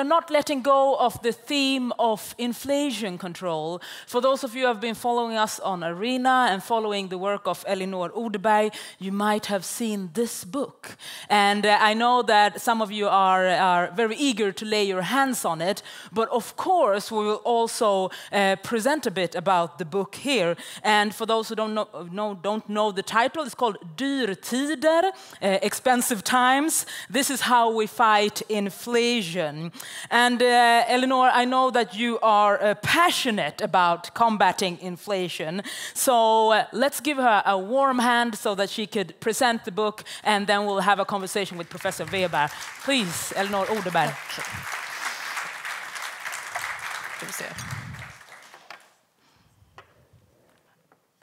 we're not letting go of the theme of inflation control. For those of you who have been following us on Arena and following the work of Elinor Odeberg, you might have seen this book. And I know that some of you are very eager to lay your hands on it, but of course we will also present a bit about the book here. And for those who don't know the title, it's called Dyrtider, Expensive Times. This is how we fight inflation. And Elinor, I know that you are passionate about combating inflation. So let's give her a warm hand so that she could present the book, and then we'll have a conversation with Professor Weber. Please, Elinor Odeberg.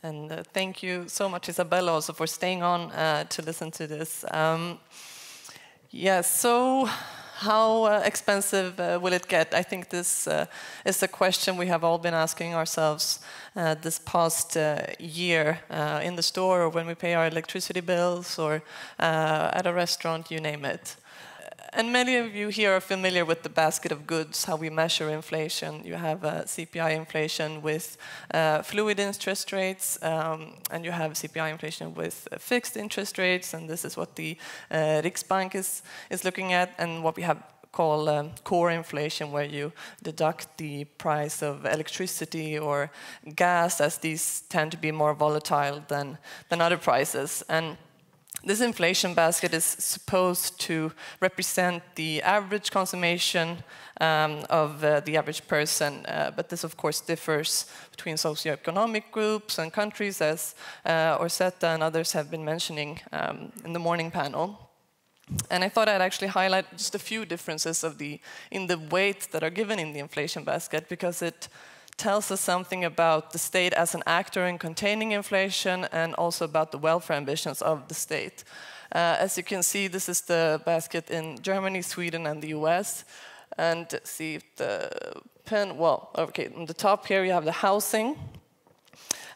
And thank you so much, Isabella, also for staying on to listen to this. Yes, so how expensive will it get? I think this is a question we have all been asking ourselves this past year in the store, or when we pay our electricity bills, or at a restaurant, you name it. And many of you here are familiar with the basket of goods, how we measure inflation. You have CPI inflation with fluid interest rates, and you have CPI inflation with fixed interest rates, and this is what the Riksbank is looking at, and what we have call core inflation, where you deduct the price of electricity or gas, as these tend to be more volatile than other prices. And this inflation basket is supposed to represent the average consumption of the average person, but this of course differs between socioeconomic groups and countries, as Orsetta and others have been mentioning in the morning panel. And I thought I'd actually highlight just a few differences in the weights that are given in the inflation basket, because it tells us something about the state as an actor in containing inflation, and also about the welfare ambitions of the state. As you can see, this is the basket in Germany, Sweden, and the US. And see if the pen, well, okay, on the top here you have the housing.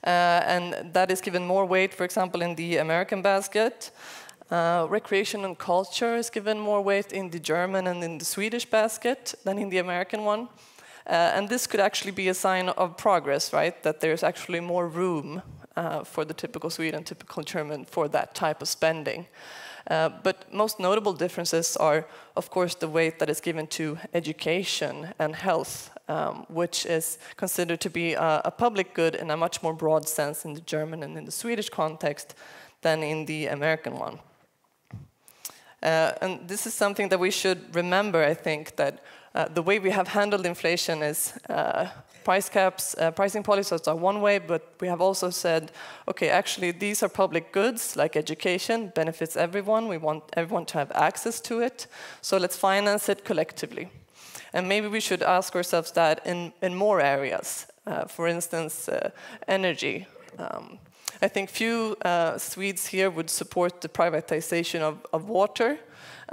And that is given more weight, for example, in the American basket. Recreation and culture is given more weight in the German and in the Swedish basket than in the American one. And this could actually be a sign of progress, right? That there's actually more room for the typical Swede and typical German for that type of spending. But most notable differences are, of course, the weight that is given to education and health, which is considered to be a public good in a much more broad sense in the German and in the Swedish context than in the American one. And this is something that we should remember, I think, that the way we have handled inflation is price caps, pricing policies are one way, but we have also said, okay, actually these are public goods, like education, benefits everyone, we want everyone to have access to it, so let's finance it collectively. And maybe we should ask ourselves that in more areas, for instance, energy. I think few Swedes here would support the privatization of water,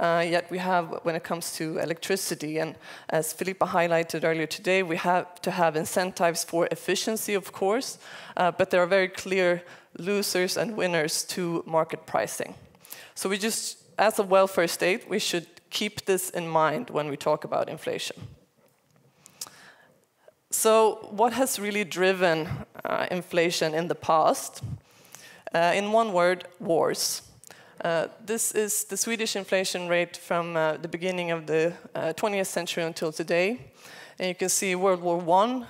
yet we have, when it comes to electricity, and as Filippa highlighted earlier today, we have to have incentives for efficiency, of course, but there are very clear losers and winners to market pricing. So we just, as a welfare state, we should keep this in mind when we talk about inflation. So what has really driven inflation in the past? In one word, wars. This is the Swedish inflation rate from the beginning of the 20th century until today. And you can see World War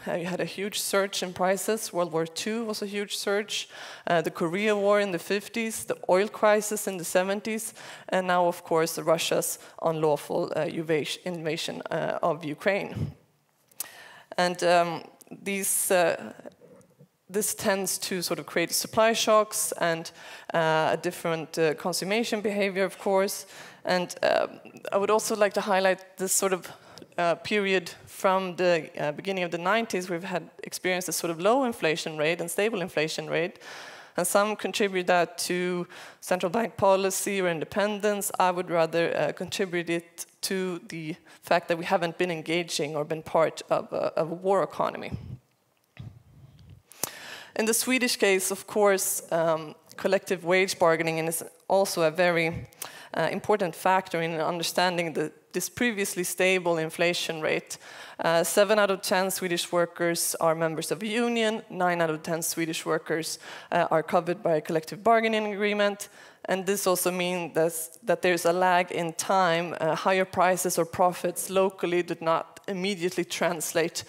I, you had a huge surge in prices. World War II was a huge surge. The Korea War in the 50s, the oil crisis in the 70s, and now, of course, Russia's unlawful invasion of Ukraine. And this tends to sort of create supply shocks and a different consummation behavior, of course. And I would also like to highlight this sort of period from the beginning of the 90s. We've had experienced a sort of low inflation rate and stable inflation rate. And some contribute that to central bank policy or independence. I would rather contribute it to the fact that we haven't been engaging or been part of a war economy. In the Swedish case, of course, collective wage bargaining is also a very important factor in understanding this previously stable inflation rate. 7 out of 10 Swedish workers are members of a union, 9 out of 10 Swedish workers are covered by a collective bargaining agreement, and this also means that there's a lag in time. Higher prices or profits locally do not immediately translate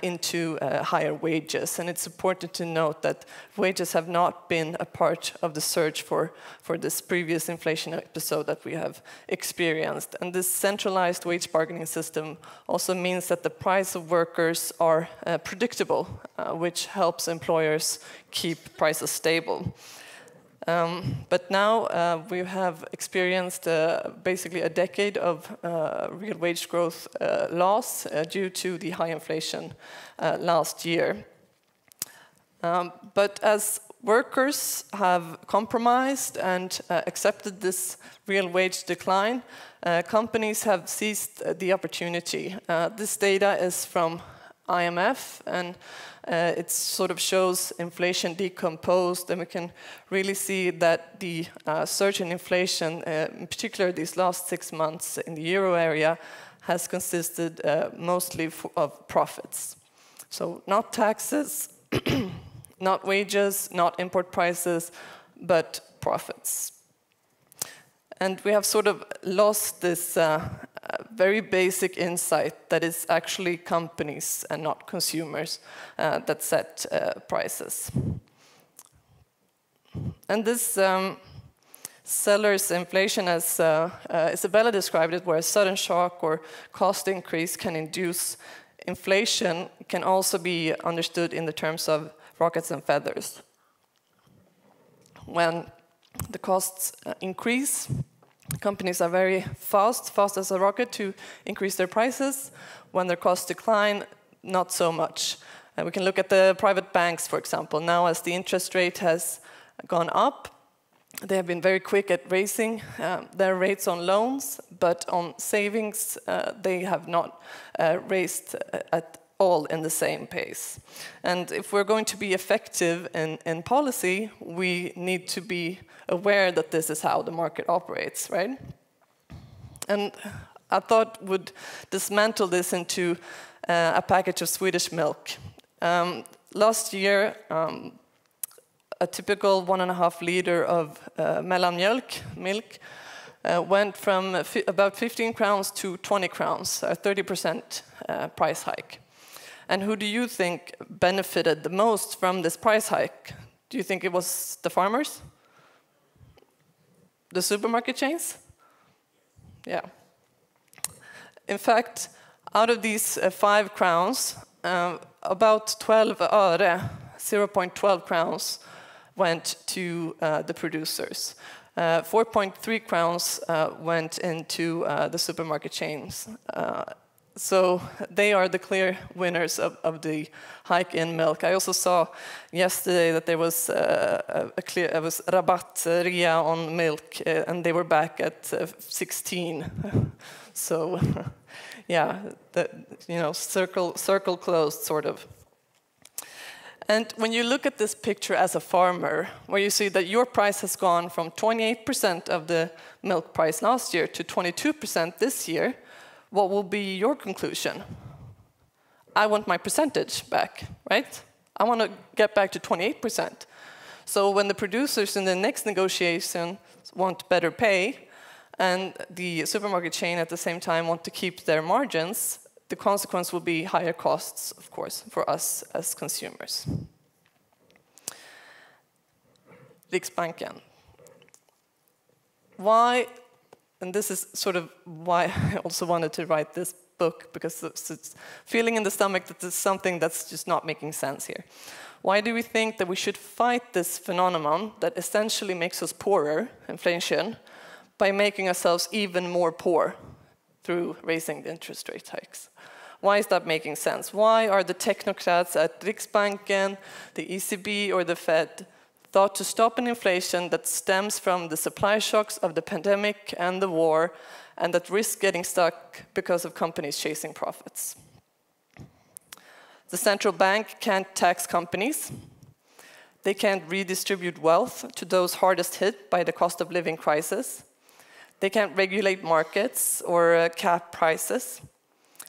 into higher wages. And it's important to note that wages have not been a part of the search for this previous inflation episode that we have experienced. And this centralized wage bargaining system also means that the price of workers are predictable, which helps employers keep prices stable. But now we have experienced basically a decade of real wage growth loss due to the high inflation last year. But as workers have compromised and accepted this real wage decline, companies have seized the opportunity. This data is from IMF, and it sort of shows inflation decomposed, and we can really see that the surge in inflation, in particular these last 6 months in the euro area, has consisted mostly of profits. So not taxes, not wages, not import prices, but profits. And we have sort of lost this very basic insight that it's actually companies and not consumers that set prices. And this seller's inflation, as Isabella described it, where a sudden shock or cost increase can induce inflation, can also be understood in the terms of rockets and feathers. When the costs increase, companies are very fast as a rocket to increase their prices. When their costs decline, not so much. We can look at the private banks, for example. Now, as the interest rate has gone up, they have been very quick at raising their rates on loans, but on savings, they have not raised at all in the same pace. And if we're going to be effective in policy, we need to be aware that this is how the market operates, right? And I thought would dismantle this into a package of Swedish milk. Last year, a typical 1.5 liter of mellanmjölk, milk, went from about 15 crowns to 20 crowns, a 30% price hike. And who do you think benefited the most from this price hike? Do you think it was the farmers? The supermarket chains? Yeah. In fact, out of these 5 crowns, about 12 öre, 0.12 crowns, went to the producers. 4.3 crowns went into the supermarket chains. So they are the clear winners of the hike in milk. I also saw yesterday that there was it was rabatt rea on milk, and they were back at 16. So, yeah, circle closed, sort of. And when you look at this picture as a farmer, where you see that your price has gone from 28% of the milk price last year to 22% this year, what will be your conclusion? I want my percentage back, right? I want to get back to 28%. So when the producers in the next negotiation want better pay, and the supermarket chain at the same time want to keep their margins, the consequence will be higher costs, of course, for us as consumers. Riksbanken. Why? And this is sort of why I also wanted to write this book, because it's feeling in the stomach that there's something that's just not making sense here. Why do we think that we should fight this phenomenon that essentially makes us poorer, inflation, by making ourselves even more poor through raising the interest rate hikes? Why is that making sense? Why are the technocrats at Riksbanken, the ECB, or the Fed thought to stop an inflation that stems from the supply shocks of the pandemic and the war, and that risk getting stuck because of companies chasing profits? The central bank can't tax companies. They can't redistribute wealth to those hardest hit by the cost of living crisis. They can't regulate markets or cap prices.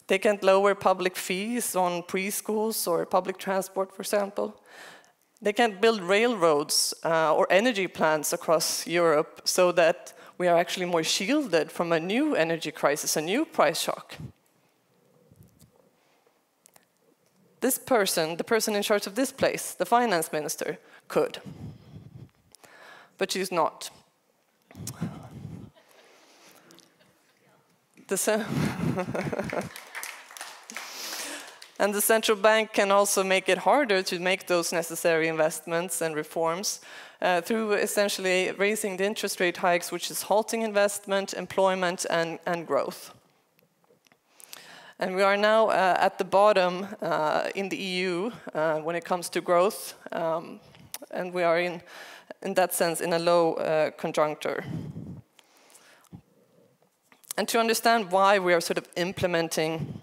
They can't lower public fees on preschools or public transport, for example. They can't build railroads or energy plants across Europe so that we are actually more shielded from a new energy crisis, a new price shock. This person, the person in charge of this place, the finance minister, could. But she's not. And the central bank can also make it harder to make those necessary investments and reforms through essentially raising the interest rate hikes, which is halting investment, employment, and growth. And we are now at the bottom in the EU when it comes to growth, and we are in that sense in a low conjuncture. And to understand why we are sort of implementing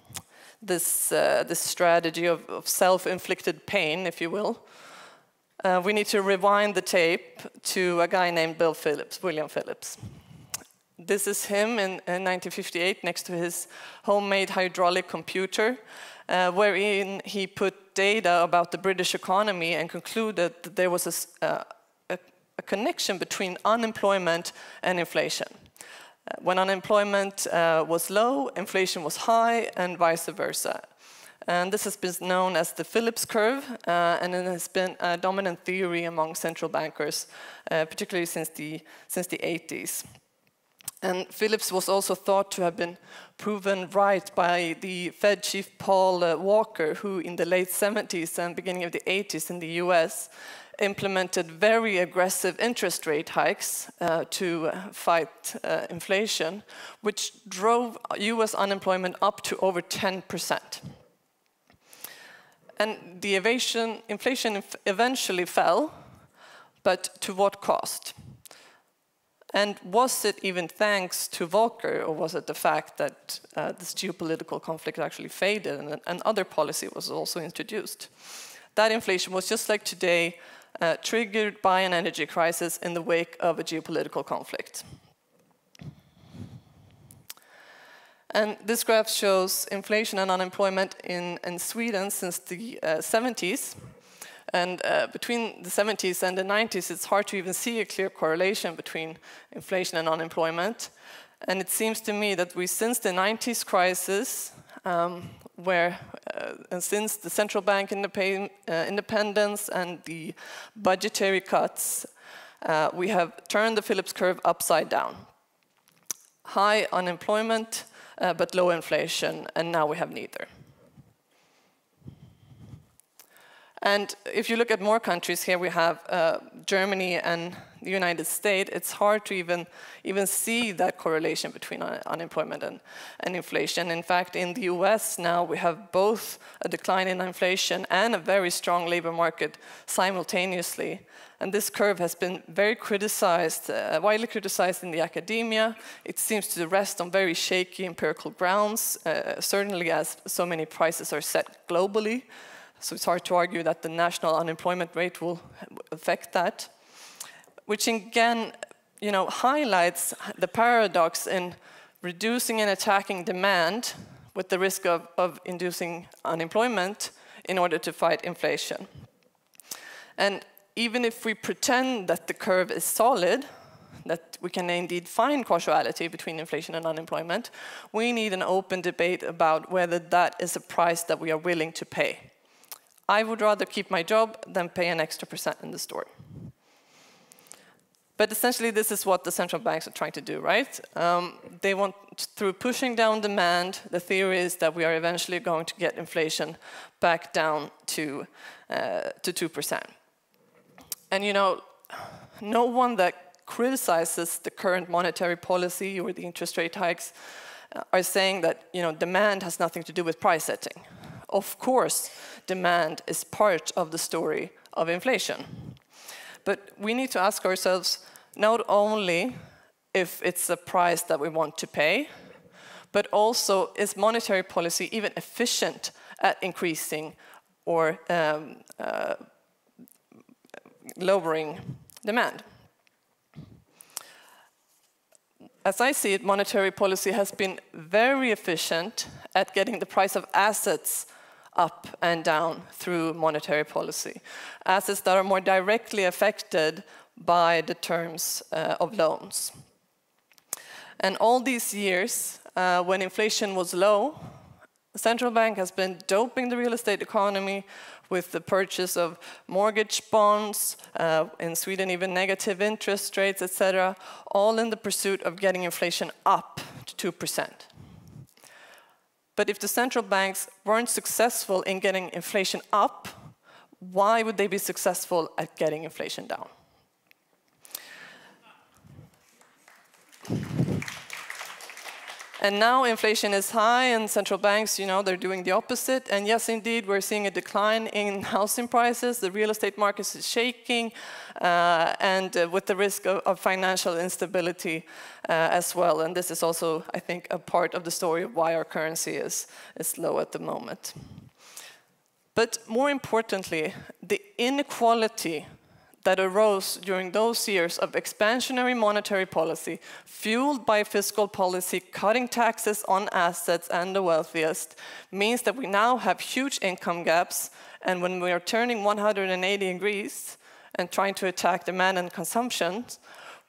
this strategy of self-inflicted pain, if you will, we need to rewind the tape to a guy named William Phillips. This is him in 1958 next to his homemade hydraulic computer, wherein he put data about the British economy and concluded that there was a connection between unemployment and inflation. When unemployment was low, inflation was high, and vice versa. And this has been known as the Phillips curve, and it has been a dominant theory among central bankers, particularly since the 80s. And Phillips was also thought to have been proven right by the Fed chief Paul Walker, who in the late 70s and beginning of the 80s in the US implemented very aggressive interest rate hikes to fight inflation, which drove US unemployment up to over 10%. And the inflation eventually fell, but to what cost? And was it even thanks to Volcker, or was it the fact that this geopolitical conflict actually faded and other policy was also introduced? That inflation was just like today, triggered by an energy crisis in the wake of a geopolitical conflict. And this graph shows inflation and unemployment in Sweden since the 70s. And between the 70s and the 90s, it's hard to even see a clear correlation between inflation and unemployment. And it seems to me that since the 90s crisis, and since the central bank independence and the budgetary cuts, we have turned the Phillips curve upside down. High unemployment, but low inflation, and now we have neither. And if you look at more countries, here we have Germany and the United States, it's hard to even see that correlation between unemployment and inflation. In fact, in the US now we have both a decline in inflation and a very strong labor market simultaneously. And this curve has been very criticized, widely criticized in the academia. It seems to rest on very shaky empirical grounds, certainly as so many prices are set globally. So it's hard to argue that the national unemployment rate will affect that, which again, highlights the paradox in reducing and attacking demand with the risk of inducing unemployment in order to fight inflation. And even if we pretend that the curve is solid, that we can indeed find causality between inflation and unemployment, we need an open debate about whether that is a price that we are willing to pay. I would rather keep my job than pay an extra percent in the store. But essentially, this is what the central banks are trying to do, right? They want, through pushing down demand, the theory is that we are eventually going to get inflation back down to 2%. And no one that criticizes the current monetary policy or the interest rate hikes are saying that demand has nothing to do with price setting. Of course, demand is part of the story of inflation. But we need to ask ourselves not only if it's a price that we want to pay, but also is monetary policy even efficient at increasing or lowering demand? as I see it, monetary policy has been very efficient at getting the price of assets up and down through monetary policy. Assets that are more directly affected by the terms of loans. And all these years, when inflation was low, the central bank has been doping the real estate economy with the purchase of mortgage bonds, in Sweden even negative interest rates, etc., all in the pursuit of getting inflation up to 2%. But if the central banks weren't successful in getting inflation up, why would they be successful at getting inflation down? And now inflation is high and central banks, you know, they're doing the opposite. And yes, indeed, we're seeing a decline in housing prices. The real estate market is shaking with the risk of financial instability as well. And this is also, I think, a part of the story of why our currency is low at the moment. But more importantly, the inequality that arose during those years of expansionary monetary policy, fueled by fiscal policy, cutting taxes on assets and the wealthiest, means that we now have huge income gaps, and when we are turning 180 degrees and trying to attack demand and consumption,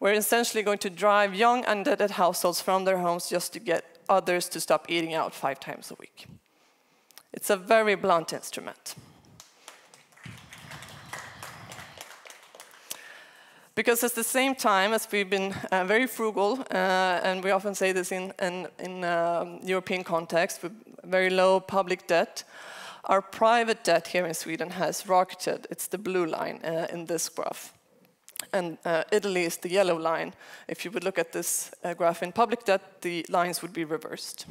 we're essentially going to drive young undead households from their homes just to get others to stop eating out 5 times a week. It's a very blunt instrument. Because at the same time as we've been very frugal, and we often say this in European context, with very low public debt, our private debt here in Sweden has rocketed. It's the blue line in this graph. And Italy is the yellow line. If you would look at this graph in public debt, the lines would be reversed.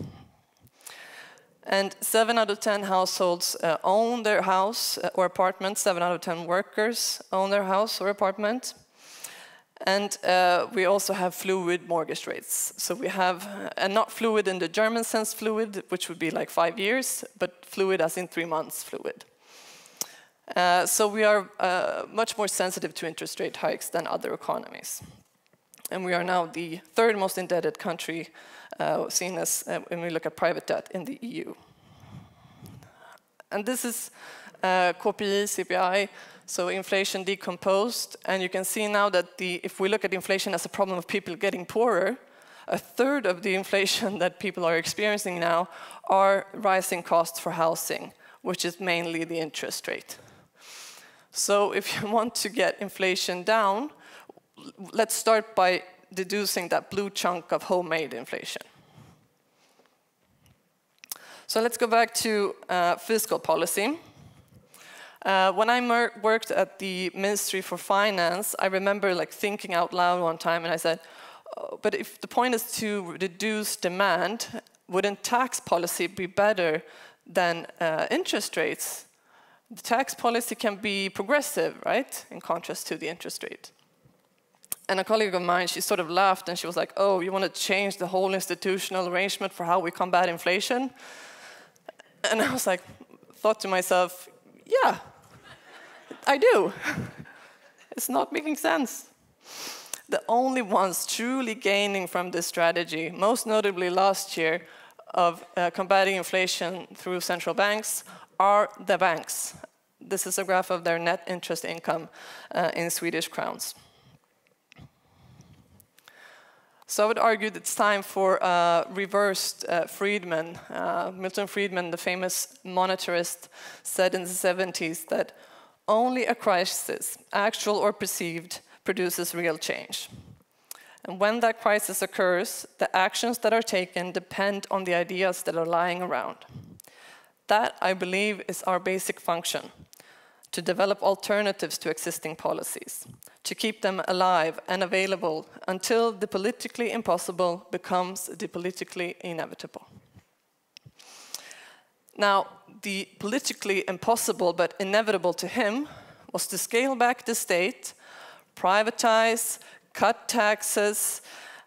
And 7 out of 10 households own their house or apartment. 7 out of 10 workers own their house or apartment. And we also have fluid mortgage rates. So we have, and not fluid in the German sense fluid, which would be like 5 years, but fluid as in 3 months fluid. So we are much more sensitive to interest rate hikes than other economies. And we are now the 3rd most indebted country seen as when we look at private debt in the EU. And this is KPI, CPI, so inflation decomposed, and you can see now that if we look at inflation as a problem of people getting poorer, 1/3 of the inflation that people are experiencing now are rising costs for housing, which is mainly the interest rate. So if you want to get inflation down, let's start by deducing that blue chunk of homemade inflation. So let's go back to fiscal policy. When I worked at the Ministry for Finance, I remember like thinking out loud one time, and I said, oh, but if the point is to reduce demand, wouldn't tax policy be better than interest rates? The tax policy can be progressive, right, in contrast to the interest rate. And a colleague of mine, she sort of laughed, and she was like, oh, you want to change the whole institutional arrangement for how we combat inflation? And I was like, thought to myself, yeah, I do. It's not making sense. The only ones truly gaining from this strategy, most notably last year, of combating inflation through central banks, are the banks. This is a graph of their net interest income in Swedish crowns. So I would argue that it's time for reversed Friedman. Milton Friedman, the famous monetarist, said in the 70s that only a crisis, actual or perceived, produces real change. And when that crisis occurs, the actions that are taken depend on the ideas that are lying around. That, I believe, is our basic function, to develop alternatives to existing policies, to keep them alive and available until the politically impossible becomes the politically inevitable. Now, the politically impossible but inevitable to him was to scale back the state, privatize, cut taxes,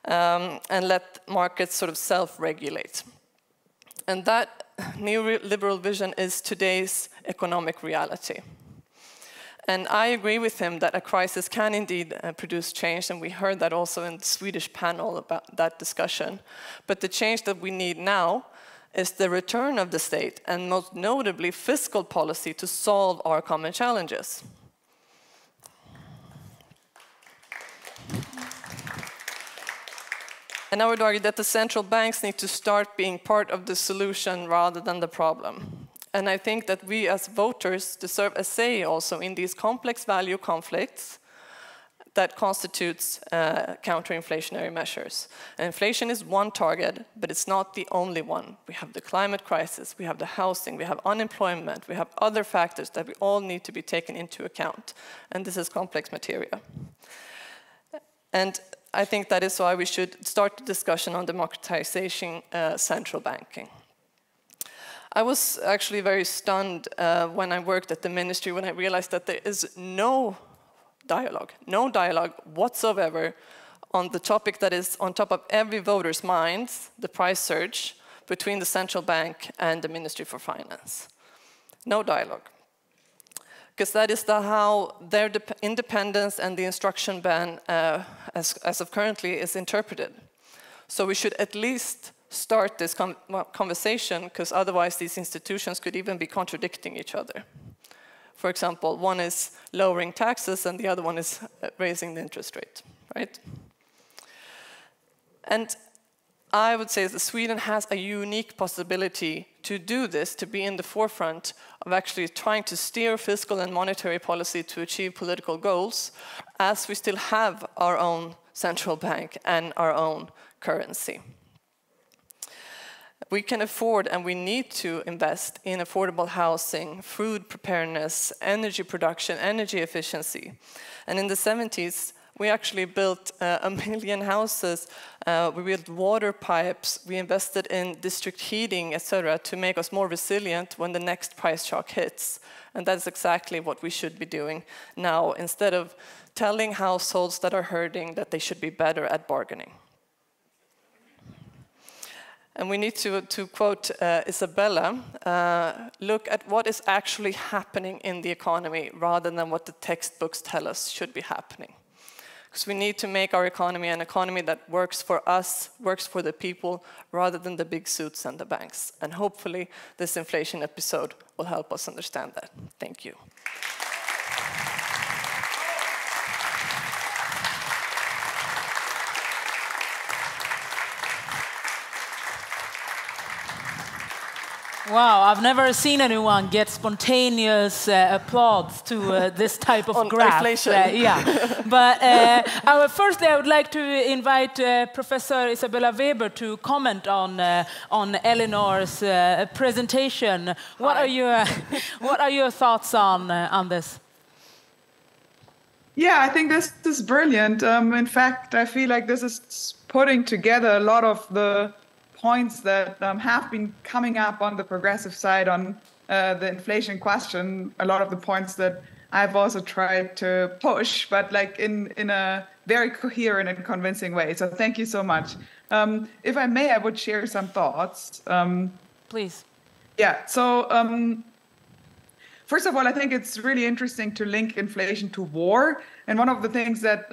and let markets sort of self-regulate. And that neoliberal vision is today's economic reality. And I agree with him that a crisis can indeed produce change, and we heard that also in the Swedish panel about that discussion. But the change that we need now is the return of the state, and most notably fiscal policy, to solve our common challenges. And I would argue that the central banks need to start being part of the solution rather than the problem. And I think that we as voters deserve a say also in these complex value conflicts that constitutes counter-inflationary measures. And inflation is one target, but it's not the only one. We have the climate crisis, we have the housing, we have unemployment, we have other factors that we all need to be taken into account. And this is complex material. And I think that is why we should start the discussion on democratization central banking. I was actually very stunned when I worked at the ministry when I realized that there is no dialogue whatsoever on the topic that is on top of every voter's minds, the price surge, between the central bank and the Ministry for Finance. No dialogue. Because that is how their independence and the instruction ban, as of currently, is interpreted. So we should at least start this conversation, because otherwise these institutions could even be contradicting each other. For example, one is lowering taxes and the other one is raising the interest rate, right? And I would say that Sweden has a unique possibility to do this, to be in the forefront of actually trying to steer fiscal and monetary policy to achieve political goals, as we still have our own central bank and our own currency. We can afford and we need to invest in affordable housing, food preparedness, energy production, energy efficiency. And in the 70s, we actually built 1 million houses, we built water pipes, we invested in district heating, etc., to make us more resilient when the next price shock hits. And that's exactly what we should be doing now, instead of telling households that are hurting that they should be better at bargaining. And we need to quote Isabella, look at what is actually happening in the economy rather than what the textbooks tell us should be happening. Because we need to make our economy an economy that works for us, works for the people, rather than the big suits and the banks. And hopefully this inflation episode will help us understand that. Thank you. Wow, I've never seen anyone get spontaneous applause to this type of graph. Inflation. Yeah, but firstly, I would like to invite Professor Isabella Weber to comment on Elinor's presentation. What are your thoughts on this? Yeah, I think this is brilliant. In fact, I feel like this is putting together a lot of the points that have been coming up on the progressive side on the inflation question, a lot of the points that I've also tried to push, but like in a very coherent and convincing way. So thank you so much. If I may, I would share some thoughts. Please. Yeah, so first of all, I think it's really interesting to link inflation to war. And one of the things that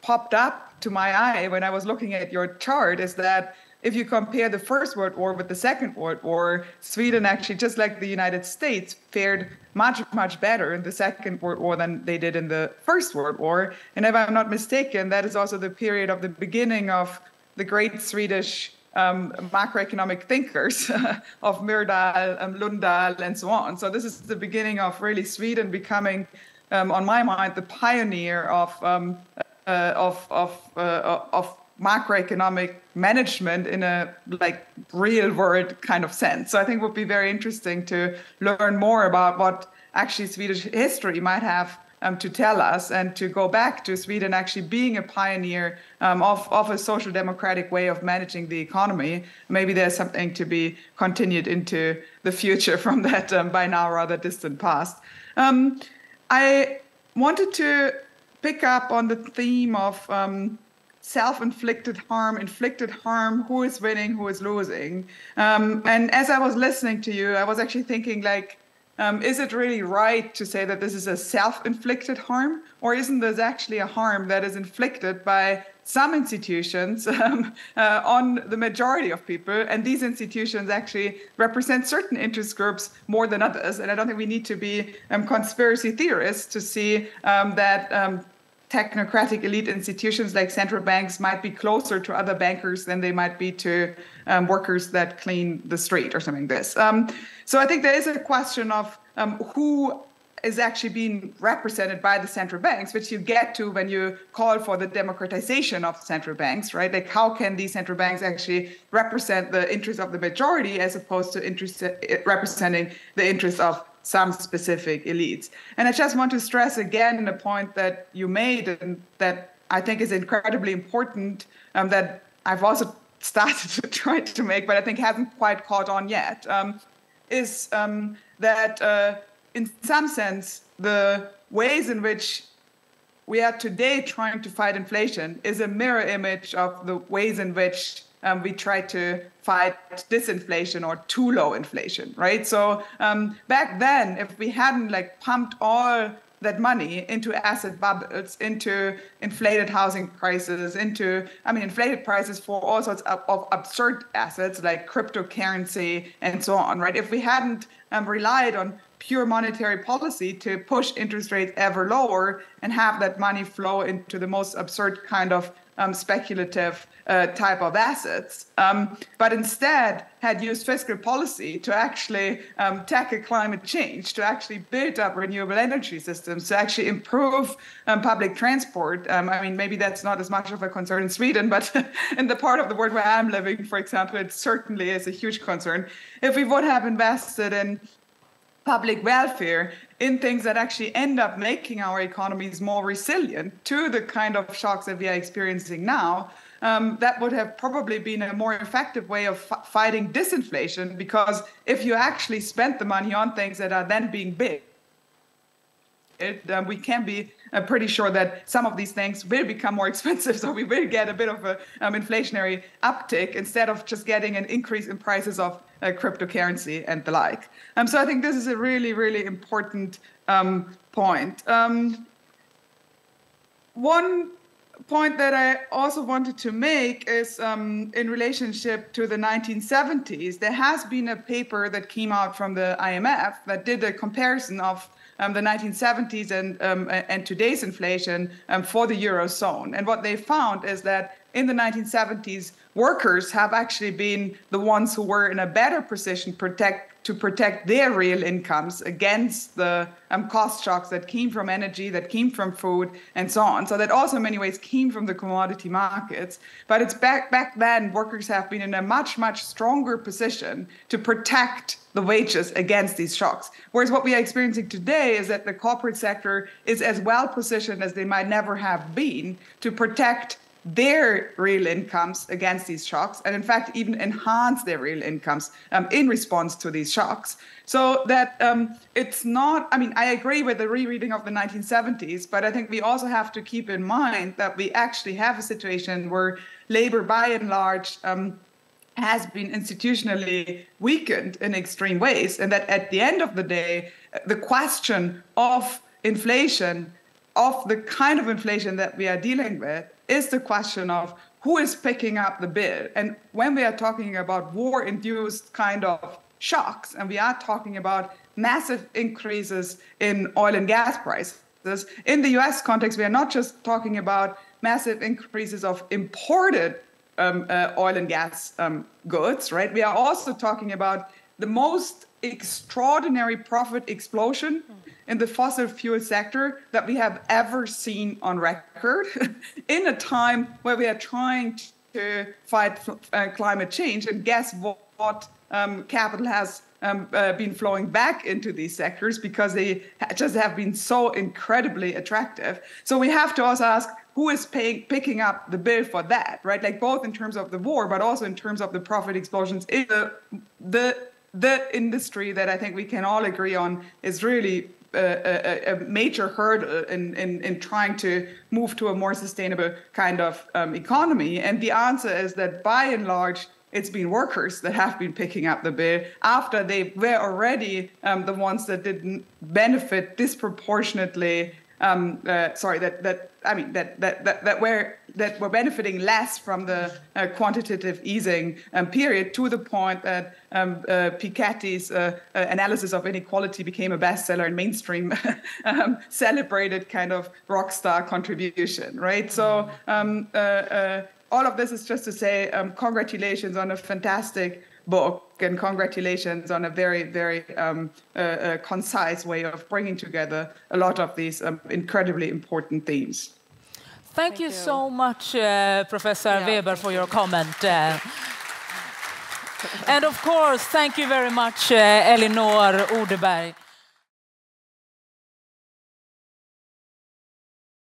popped up to my eye when I was looking at your chart is that if you compare the First World War with the Second World War, Sweden actually, just like the United States, fared much, much better in the Second World War than they did in the First World War. And if I'm not mistaken, that is also the period of the beginning of the great Swedish macroeconomic thinkers of Myrdal, Lundahl, and so on. So this is the beginning of really Sweden becoming, on my mind, the pioneer of macroeconomic management in a real world kind of sense. So I think it would be very interesting to learn more about what actually Swedish history might have to tell us, and to go back to Sweden actually being a pioneer of a social democratic way of managing the economy. Maybe there's something to be continued into the future from that by now rather distant past. I wanted to pick up on the theme of self-inflicted harm, inflicted harm, who is winning, who is losing. And as I was listening to you, I was actually thinking, like, is it really right to say that this is a self-inflicted harm, or isn't this actually a harm that is inflicted by some institutions on the majority of people, and these institutions actually represent certain interest groups more than others? And I don't think we need to be conspiracy theorists to see that technocratic elite institutions like central banks might be closer to other bankers than they might be to workers that clean the street or something like this. So I think there is a question of who is actually being represented by the central banks, which you get to when you call for the democratization of central banks, right? Like, how can these central banks actually represent the interests of the majority as opposed to representing the interests of some specific elites? And I just want to stress again the point that you made, and that I think is incredibly important, that I've also started to try to make, but I think hasn't quite caught on yet, is that in some sense, the ways in which we are today trying to fight inflation is a mirror image of the ways in which we try to fight disinflation or too low inflation, right? So back then, if we hadn't pumped all that money into asset bubbles, into inflated housing prices, into, inflated prices for all sorts of absurd assets like cryptocurrency and so on, right? If we hadn't relied on pure monetary policy to push interest rates ever lower and have that money flow into the most absurd kind of speculative type of assets, but instead had used fiscal policy to actually tackle climate change, to actually build up renewable energy systems, to actually improve public transport. Maybe that's not as much of a concern in Sweden, but in the part of the world where I'm living, for example, it certainly is a huge concern. If we would have invested in public welfare, in things that actually end up making our economies more resilient to the kind of shocks that we are experiencing now, that would have probably been a more effective way of fighting disinflation, because if you actually spent the money on things that are then being built, we can be pretty sure that some of these things will become more expensive, so we will get a bit of an inflationary uptick instead of just getting an increase in prices of cryptocurrency and the like. So I think this is a really, really important point. One point that I also wanted to make is in relationship to the 1970s. There has been a paper that came out from the IMF that did a comparison of the 1970s and today's inflation for the Eurozone. And what they found is that in the 1970s, workers have actually been the ones who were in a better position to protect their real incomes against the cost shocks that came from energy, that came from food, and so on. So that also in many ways came from the commodity markets. But it's back then, workers have been in a much, much stronger position to protect the wages against these shocks. Whereas what we are experiencing today is that the corporate sector is as well positioned as they might never have been to protect their real incomes against these shocks, and in fact even enhance their real incomes in response to these shocks. So that it's not, I agree with the rereading of the 1970s, but I think we also have to keep in mind that we actually have a situation where labor by and large has been institutionally weakened in extreme ways, and that at the end of the day, the question of inflation, of the kind of inflation that we are dealing with, is the question of who is picking up the bill. And when we are talking about war-induced kind of shocks, and we are talking about massive increases in oil and gas prices, in the US context, we are not just talking about massive increases of imported oil and gas goods, right? We are also talking about the most extraordinary profit explosion in the fossil fuel sector that we have ever seen on record in a time where we are trying to fight climate change. And guess what? Capital has been flowing back into these sectors because they just have been so incredibly attractive. So we have to also ask, who is picking up the bill for that, right? Like both in terms of the war, but also in terms of the profit explosions in the industry that I think we can all agree on is really a major hurdle in trying to move to a more sustainable kind of economy. And the answer is that by and large, it's been workers that have been picking up the bill after they were already the ones that didn't benefit disproportionately. That were benefiting less from the quantitative easing period, to the point that Piketty's analysis of inequality became a bestseller and mainstream celebrated kind of rock star contribution, right? So all of this is just to say congratulations on a fantastic book, and congratulations on a very, very concise way of bringing together a lot of these incredibly important themes. Thank you so much, Professor Weber, for your comment. And of course, thank you very much, Elinor Odeberg.